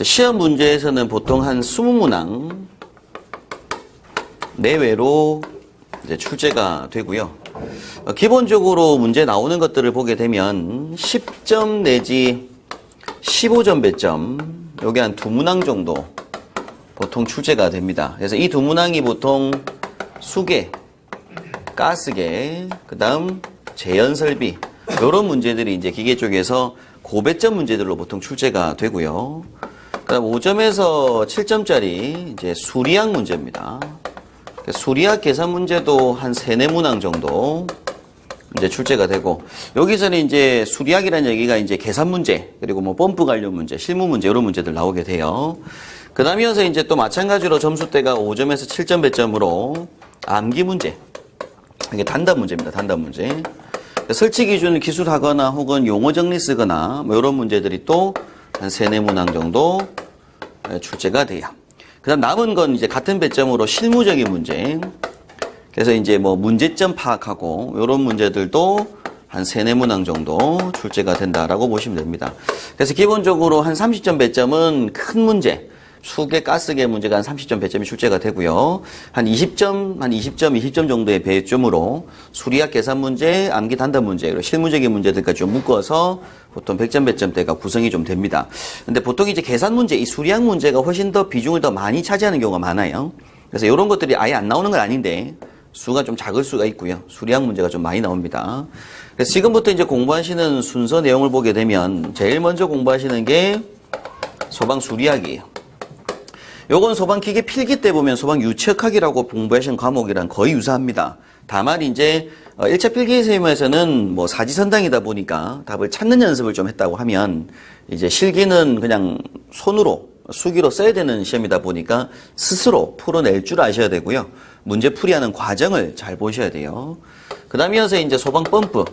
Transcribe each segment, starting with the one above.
시험 문제에서는 보통 한 20문항 내외로 이제 출제가 되고요. 기본적으로 문제 나오는 것들을 보게 되면 10점 내지 15점 배점, 여기 한 2문항 정도 보통 출제가 됩니다. 그래서 이 2문항이 보통 수계, 가스계, 그 다음 재연설비, 이런 문제들이 이제 기계 쪽에서 고배점 문제들로 보통 출제가 되고요. 그 다음 5점에서 7점짜리 이제 수리학 문제입니다. 수리학 계산 문제도 한 3, 4문항 정도 이제 출제가 되고, 여기서는 이제 수리학이라는 얘기가 이제 계산 문제, 그리고 뭐 펌프 관련 문제, 실무 문제, 이런 문제들 나오게 돼요. 그 다음 이어서 이제 또 마찬가지로 점수대가 5점에서 7점 배점으로 암기 문제. 이게 단답 문제입니다. 단답 문제. 설치 기준을 기술하거나 혹은 용어 정리 쓰거나 뭐 이런 문제들이 또 한 3, 4문항 정도 출제가 돼요. 그 다음 남은 건 이제 같은 배점으로 실무적인 문제. 그래서 이제 뭐 문제점 파악하고 이런 문제들도 한 3, 4문항 정도 출제가 된다라고 보시면 됩니다. 그래서 기본적으로 한 30점 배점은 큰 문제, 수계, 가스계 문제가 한 30점 배점이 출제가 되고요. 한 20점, 20점 정도의 배점으로 수리학 계산 문제, 암기 단답 문제, 그리고 실무적인 문제들까지 좀 묶어서 보통 100점 배점대가 구성이 좀 됩니다. 근데 보통 이제 계산 문제, 이 수리학 문제가 훨씬 더 비중을 더 많이 차지하는 경우가 많아요. 그래서 이런 것들이 아예 안 나오는 건 아닌데 수가 좀 작을 수가 있고요. 수리학 문제가 좀 많이 나옵니다. 그래서 지금부터 이제 공부하시는 순서 내용을 보게 되면 제일 먼저 공부하시는 게 소방 수리학이에요. 요건 소방 기계 필기 때 보면 소방 유체학이라고 공부하신 과목이랑 거의 유사합니다. 다만 이제 1차 필기 시험에서는 뭐 사지선당이다 보니까 답을 찾는 연습을 좀 했다고 하면, 이제 실기는 그냥 손으로 수기로 써야 되는 시험이다 보니까 스스로 풀어낼 줄 아셔야 되고요. 문제 풀이하는 과정을 잘 보셔야 돼요. 그 다음에 이어서 이제 소방 펌프.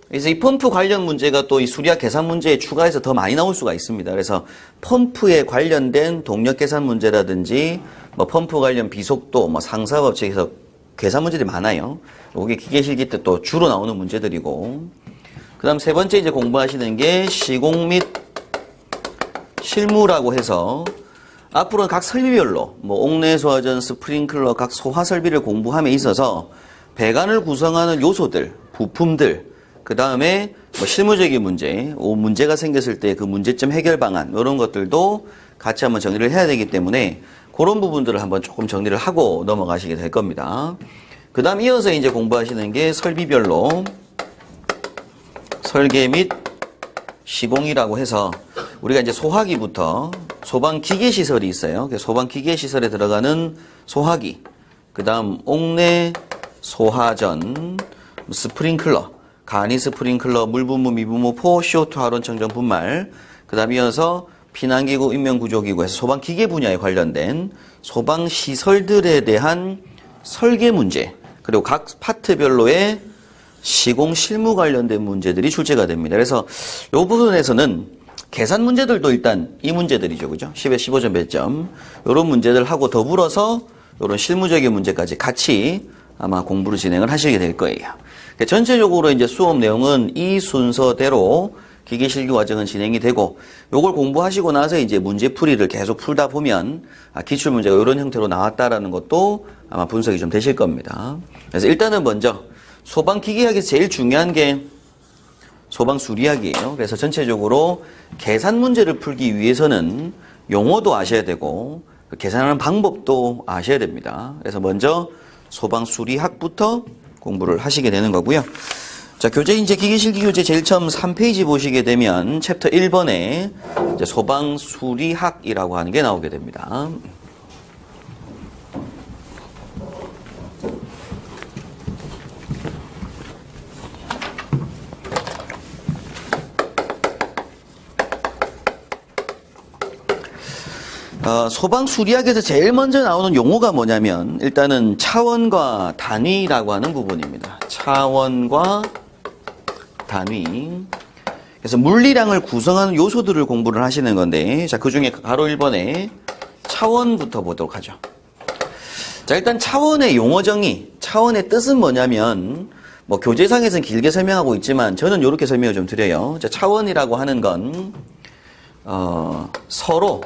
그래서 이 펌프 관련 문제가 또 이 수리학 계산 문제에 추가해서 더 많이 나올 수가 있습니다. 그래서 펌프에 관련된 동력 계산 문제라든지 뭐 펌프 관련 비속도, 뭐 상사업체에서 계산 문제들이 많아요. 이게 기계 실기 때 또 주로 나오는 문제들이고, 그 다음 세 번째 이제 공부하시는 게 시공 및 실무라고 해서 앞으로는 각 설비별로 뭐 옥내 소화전, 스프링클러 각 소화 설비를 공부함에 있어서 배관을 구성하는 요소들, 부품들, 그 다음에 뭐 실무적인 문제, 문제가 생겼을 때 그 문제점 해결 방안, 이런 것들도 같이 한번 정리를 해야 되기 때문에 그런 부분들을 한번 조금 정리를 하고 넘어가시게 될 겁니다. 그 다음 이어서 이제 공부하시는 게 설비별로 설계 및 시공이라고 해서 우리가 이제 소화기부터 소방 기계 시설이 있어요. 소방 기계 시설에 들어가는 소화기, 그 다음 옥내 소화전, 스프링클러, 간이 스프링클러, 물분무, 미분무, 포, CO2 하론 청정 분말, 그 다음 이어서 피난기구, 인명구조기구에서 소방기계 분야에 관련된 소방시설들에 대한 설계 문제, 그리고 각 파트별로의 시공 실무 관련된 문제들이 출제가 됩니다. 그래서 이 부분에서는 계산 문제들도 일단 이 문제들이죠. 그죠? 10에 15점 배점. 이런 문제들 하고 더불어서 이런 실무적인 문제까지 같이 아마 공부를 진행을 하시게 될 거예요. 전체적으로 이제 수업 내용은 이 순서대로 기계 실기 과정은 진행이 되고, 요걸 공부하시고 나서 이제 문제풀이를 계속 풀다 보면 기출 문제가 이런 형태로 나왔다라는 것도 아마 분석이 좀 되실 겁니다. 그래서 일단은 먼저 소방 기계학에서 제일 중요한 게 소방 수리학이에요. 그래서 전체적으로 계산 문제를 풀기 위해서는 용어도 아셔야 되고 계산하는 방법도 아셔야 됩니다. 그래서 먼저 소방 수리학부터 공부를 하시게 되는 거고요. 자, 교재 이제 기계실기 교재 제일 처음 3페이지 보시게 되면 챕터 1번에 이제 소방 수리학이라고 하는 게 나오게 됩니다. 소방 수리학에서 제일 먼저 나오는 용어가 뭐냐면 일단은 차원과 단위라고 하는 부분입니다. 차원과 단위. 그래서 물리량을 구성하는 요소들을 공부를 하시는 건데, 자, 그 중에 바로 1번에 차원부터 보도록 하죠. 자, 일단 차원의 용어 정의, 차원의 뜻은 뭐냐면, 뭐 교재상에서는 길게 설명하고 있지만 저는 이렇게 설명을 좀 드려요. 자, 차원이라고 하는 건 서로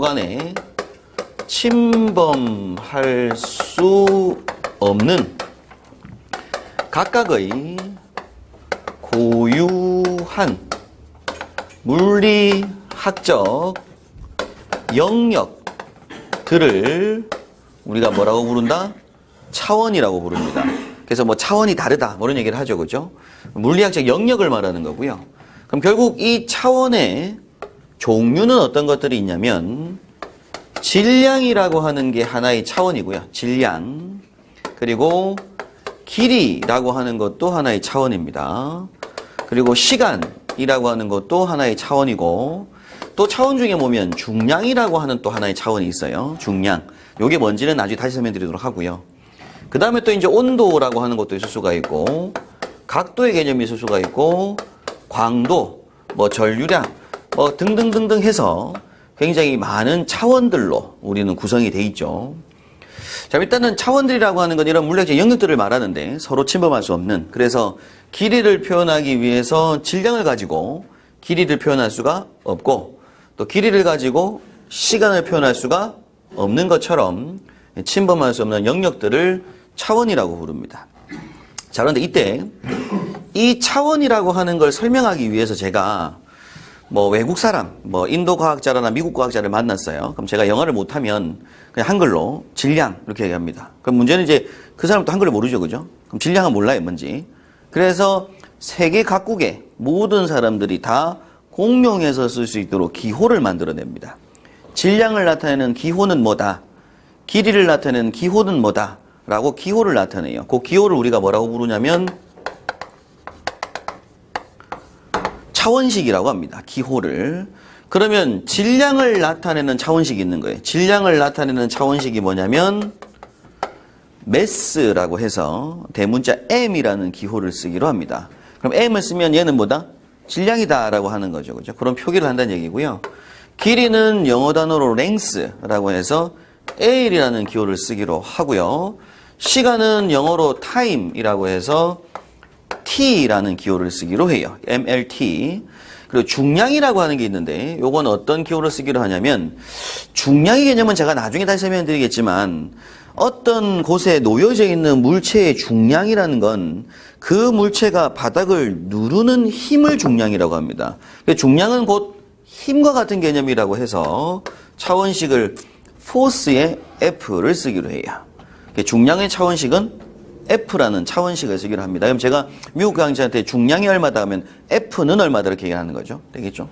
간에 침범할 수 없는 각각의 고유한 물리학적 영역들을 우리가 뭐라고 부른다? 차원이라고 부릅니다. 그래서 뭐 차원이 다르다, 뭐 이런 얘기를 하죠. 그죠? 물리학적 영역을 말하는 거고요. 그럼 결국 이 차원의 종류는 어떤 것들이 있냐면, 질량이라고 하는 게 하나의 차원이고요. 질량. 그리고 길이라고 하는 것도 하나의 차원입니다. 그리고 시간이라고 하는 것도 하나의 차원이고, 또 차원 중에 보면 중량이라고 하는 또 하나의 차원이 있어요. 중량. 요게 뭔지는 나중에 다시 설명드리도록 하고요. 그 다음에 또 이제 온도라고 하는 것도 있을 수가 있고, 각도의 개념이 있을 수가 있고, 광도, 뭐 전류량, 뭐 등등등등 해서 굉장히 많은 차원들로 우리는 구성이 돼 있죠. 자, 일단은 차원들이라고 하는 건 이런 물리학적 영역들을 말하는데 서로 침범할 수 없는, 그래서 길이를 표현하기 위해서 질량을 가지고 길이를 표현할 수가 없고, 또 길이를 가지고 시간을 표현할 수가 없는 것처럼 침범할 수 없는 영역들을 차원이라고 부릅니다. 자, 그런데 이때 이 차원이라고 하는 걸 설명하기 위해서 제가 뭐 외국 사람, 뭐 인도 과학자나 미국 과학자를 만났어요. 그럼 제가 영어를 못하면 그냥 한글로 질량 이렇게 얘기합니다. 그럼 문제는 이제 그 사람도 한글을 모르죠, 그죠? 그럼 질량은 몰라요, 뭔지. 그래서 세계 각국의 모든 사람들이 다 공용해서 쓸 수 있도록 기호를 만들어냅니다. 질량을 나타내는 기호는 뭐다? 길이를 나타내는 기호는 뭐다? 라고 기호를 나타내요. 그 기호를 우리가 뭐라고 부르냐면 차원식이라고 합니다. 기호를. 그러면 질량을 나타내는 차원식이 있는 거예요. 질량을 나타내는 차원식이 뭐냐면 매스라고 해서 대문자 m이라는 기호를 쓰기로 합니다. 그럼 m을 쓰면 얘는 뭐다? 질량이다 라고 하는 거죠. 그죠? 그런 표기를 한다는 얘기고요. 길이는 영어 단어로 length라고 해서 L이라는 기호를 쓰기로 하고요. 시간은 영어로 time이라고 해서 T라는 기호를 쓰기로 해요. MLT. 그리고 중량이라고 하는 게 있는데 요건 어떤 기호를 쓰기로 하냐면, 중량의 개념은 제가 나중에 다시 설명드리겠지만 어떤 곳에 놓여져 있는 물체의 중량이라는 건 그 물체가 바닥을 누르는 힘을 중량이라고 합니다. 중량은 곧 힘과 같은 개념이라고 해서 차원식을 포스의 F를 쓰기로 해요. 중량의 차원식은 F라는 차원식을 쓰기로 합니다. 그럼 제가 미국 강사한테 중량이 얼마다 하면 F는 얼마다 이렇게 얘기하는 거죠. 되겠죠?